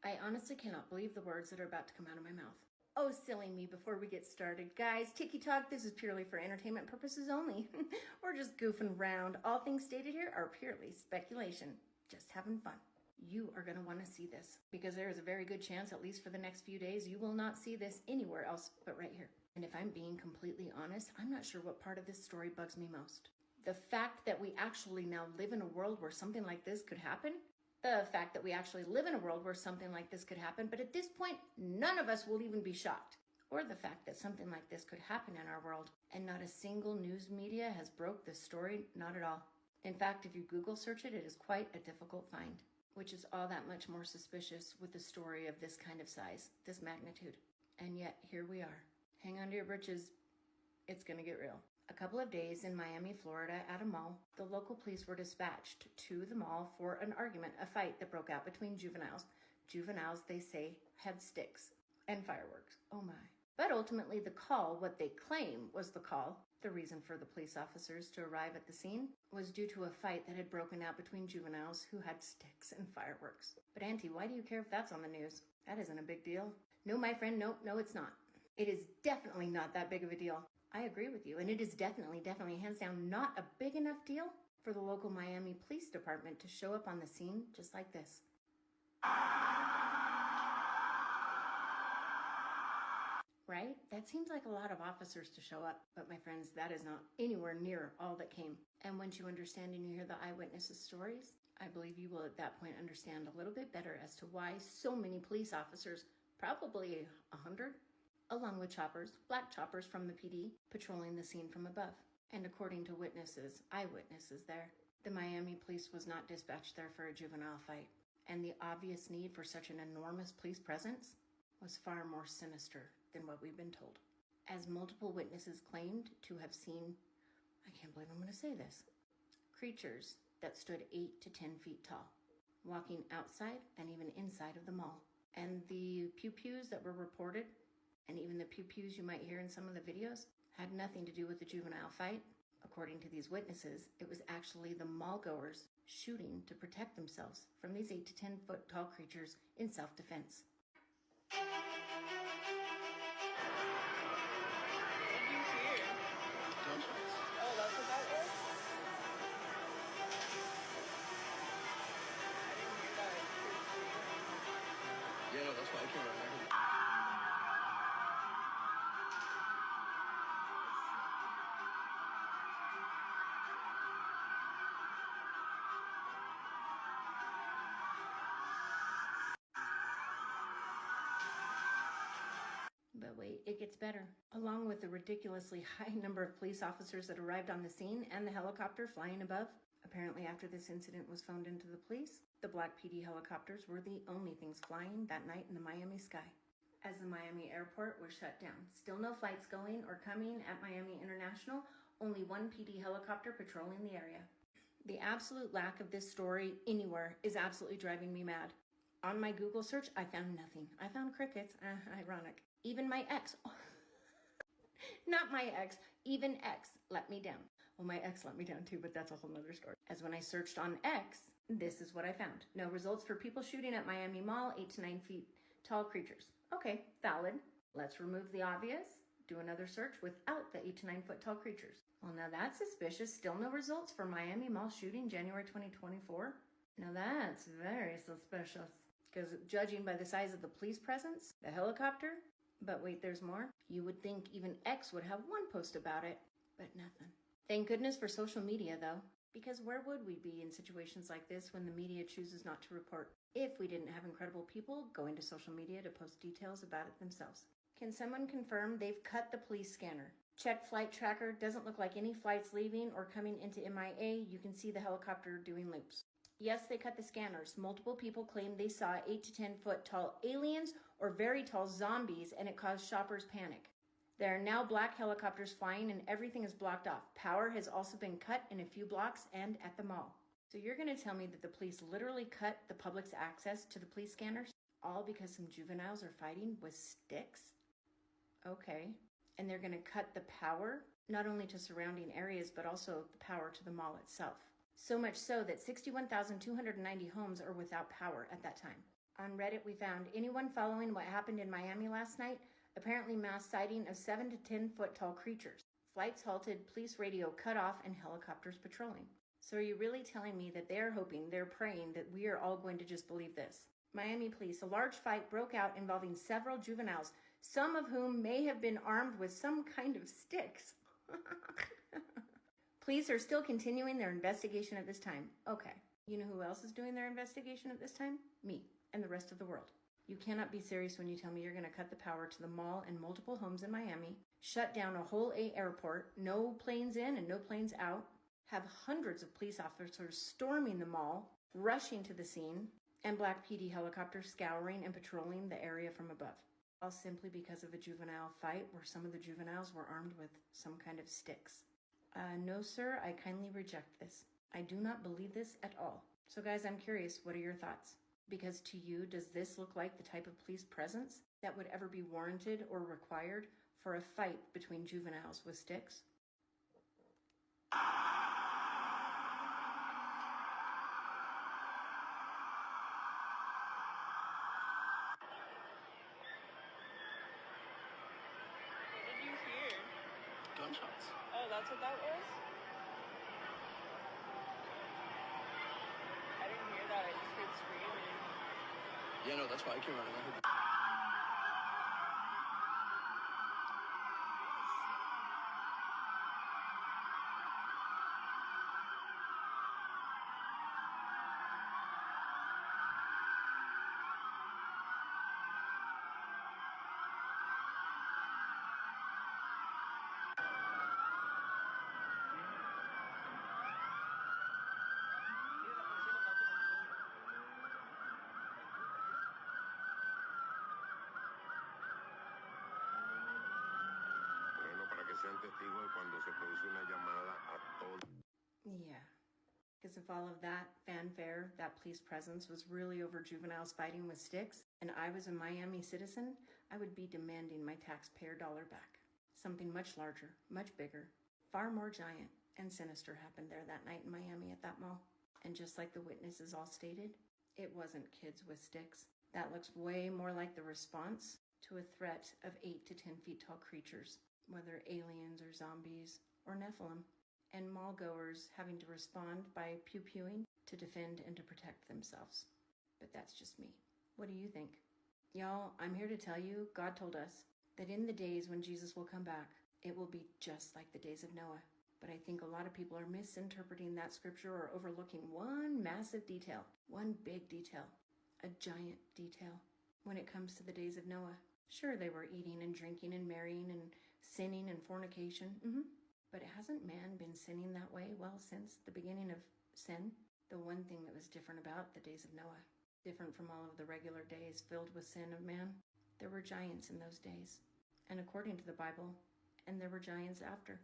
I honestly cannot believe the words that are about to come out of my mouth. Oh, silly me, before we get started. Guys, Tiki Talk, this is purely for entertainment purposes only. We're just goofing around. All things stated here are purely speculation. Just having fun. You are going to want to see this because there is a very good chance, at least for the next few days, you will not see this anywhere else but right here. And if I'm being completely honest, I'm not sure what part of this story bugs me most. The fact that we actually now live in a world where something like this could happen. The fact that we actually live in a world where something like this could happen, but at this point, none of us will even be shocked. Or the fact that something like this could happen in our world, and not a single news media has broke this story, not at all. In fact, if you Google search it, it is quite a difficult find, which is all that much more suspicious with a story of this kind of size, this magnitude. And yet, here we are. Hang on to your britches. It's gonna get real. A couple of days in Miami, Florida, at a mall, the local police were dispatched to the mall for an argument, a fight that broke out between juveniles. Juveniles, they say, had sticks and fireworks. Oh my. But ultimately, the call, what they claim was the call, the reason for the police officers to arrive at the scene, was due to a fight that had broken out between juveniles who had sticks and fireworks. But Auntie, why do you care if that's on the news? That isn't a big deal. No, my friend, no, it's not. It is definitely not that big of a deal. I agree with you, and it is definitely, hands down, not a big enough deal for the local Miami Police Department to show up on the scene just like this. Right? That seems like a lot of officers to show up, but my friends, that is not anywhere near all that came. And once you understand and you hear the eyewitnesses' stories, I believe you will at that point understand a little bit better as to why so many police officers, probably 100, along with choppers, black choppers from the PD, patrolling the scene from above. And according to witnesses, eyewitnesses there, the Miami police was not dispatched there for a juvenile fight. And the obvious need for such an enormous police presence was far more sinister than what we've been told. As multiple witnesses claimed to have seen, I can't believe I'm going to say this, creatures that stood 8 to 10 feet tall, walking outside and even inside of the mall. And the pew-pews that were reported, and even the pew-pews you might hear in some of the videos, had nothing to do with the juvenile fight. According to these witnesses, it was actually the mall-goers shooting to protect themselves from these 8 to 10 foot tall creatures in self-defense. Yeah, no, that's why I came right back. But wait, it gets better. Along with the ridiculously high number of police officers that arrived on the scene and the helicopter flying above, apparently after this incident was phoned into the police, the Black PD helicopters were the only things flying that night in the Miami sky, as the Miami airport was shut down. Still no flights going or coming at Miami International, only one PD helicopter patrolling the area. The absolute lack of this story anywhere is absolutely driving me mad. On my Google search, I found nothing. I found crickets. Ironic. Even my ex, not my ex, even X let me down. Well, my ex let me down too, but that's a whole nother story. As when I searched on X, this is what I found. No results for people shooting at Miami Mall, 8 to 9 feet tall creatures. Okay, valid. Let's remove the obvious. Do another search without the 8 to 9 foot tall creatures. Well, now that's suspicious. Still no results for Miami Mall shooting January 2024. Now that's very suspicious. Because judging by the size of the police presence, the helicopter, but wait, there's more. You would think even X would have one post about it, but nothing. Thank goodness for social media, though, because where would we be in situations like this when the media chooses not to report if we didn't have incredible people going to social media to post details about it themselves? Can someone confirm they've cut the police scanner? Check flight tracker. Doesn't look like any flights leaving or coming into MIA. You can see the helicopter doing loops. Yes, they cut the scanners. Multiple people claim they saw 8 to 10 foot tall aliens or very tall zombies, and it caused shoppers panic. There are now black helicopters flying and everything is blocked off. Power has also been cut in a few blocks and at the mall. So you're going to tell me that the police literally cut the public's access to the police scanners, all because some juveniles are fighting with sticks? Okay. And they're going to cut the power, not only to surrounding areas, but also the power to the mall itself. So much so that 61,290 homes are without power at that time. On Reddit, we found anyone following what happened in Miami last night, apparently mass sighting of 7 to 10 foot tall creatures. Flights halted, police radio cut off, and helicopters patrolling. So are you really telling me that they're hoping, they're praying that we are all going to just believe this? Miami police, a large fight broke out involving several juveniles, some of whom may have been armed with some kind of sticks. Police are still continuing their investigation at this time. Okay, you know who else is doing their investigation at this time? Me and the rest of the world. You cannot be serious when you tell me you're going to cut the power to the mall and multiple homes in Miami, shut down a whole airport, no planes in and no planes out, have hundreds of police officers storming the mall, rushing to the scene, and Black PD helicopters scouring and patrolling the area from above. All simply because of a juvenile fight where some of the juveniles were armed with some kind of sticks. No, sir, I kindly reject this. I do not believe this at all. So guys, I'm curious, what are your thoughts? Because to you, does this look like the type of police presence that would ever be warranted or required for a fight between juveniles with sticks? What did you hear? Gunshots. Oh, that's what that was? I didn't hear that. I just heard screaming. Yeah, no, that's why I came running. I heard sean testigos de cuando se produce una llamada a todos. Yeah. Because if all of that fanfare, that police presence was really over juveniles fighting with sticks, and I was a Miami citizen, I would be demanding my taxpayer dollar back. Something much larger, much bigger, far more giant and sinister happened there that night in Miami at that mall. And just like the witnesses all stated, it wasn't kids with sticks. That looks way more like the response to a threat of 8 to 10 feet tall creatures, whether aliens or zombies or Nephilim, and mall-goers having to respond by pew-pewing to defend and to protect themselves. But that's just me. What do you think? Y'all, I'm here to tell you, God told us that in the days when Jesus will come back, it will be just like the days of Noah. But I think a lot of people are misinterpreting that scripture or overlooking one massive detail, one big detail, a giant detail when it comes to the days of Noah. Sure, they were eating and drinking and marrying and sinning and fornication. But hasn't man been sinning that way, well, since the beginning of sin? The one thing that was different about the days of Noah, different from all of the regular days filled with sin of man, there were giants in those days. And according to the Bible, and there were giants after.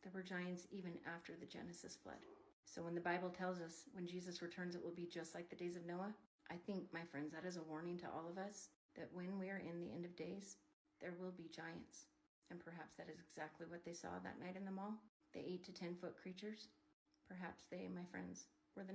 There were giants even after the Genesis flood. So when the Bible tells us when Jesus returns it will be just like the days of Noah, I think, my friends, that is a warning to all of us that when we are in the end of days, there will be giants. And perhaps that is exactly what they saw that night in the mall. The 8 to 10 foot creatures. Perhaps they, my friends, were the